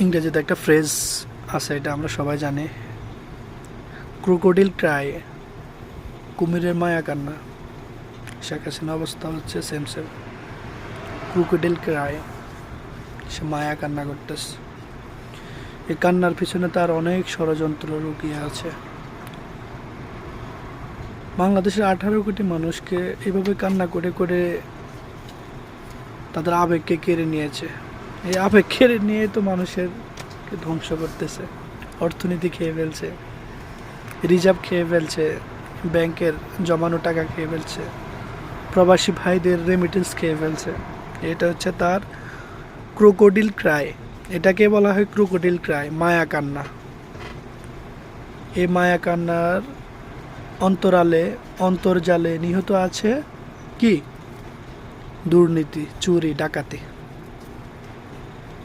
ইংরেজিতে একটা ফ্রেজ আছে, এটা আমরা সবাই জানি, ক্রোকোডিল ক্রাই, কুমিরের মায়া কান্না। শেখ হাসিনা অবস্থা হচ্ছে সেম সেম, ক্রোকোডিল ক্রাই, সে মায়া কান্না করতেছে। এই কান্নার পিছনে তার অনেক ষড়যন্ত্র লুকিয়ে আছে। বাংলাদেশের 18 কোটি মানুষকে এভাবে কান্না করে করে তাদের আবেগকে কেড়ে নিয়েছে। এই আবেগ কেড়ে নিয়ে তো মানুষের ধ্বংস করতেছে, অর্থনীতি খেয়ে ফেলছে, রিজার্ভ খেয়ে ফেলছে, ব্যাংকের জমানো টাকা খেয়ে ফেলছে, প্রবাসী ভাইদের রেমিটেন্স খেয়ে ফেলছে। এটা হচ্ছে তার ক্রোকোডিল ক্রাই। এটাকে বলা হয় ক্রোকোডিল ক্রাই, মায়া কান্না। এই মায়া কান্নার অন্তরালে, অন্তর্জালে নিহত আছে কি? দুর্নীতি, চুরি, ডাকাতি।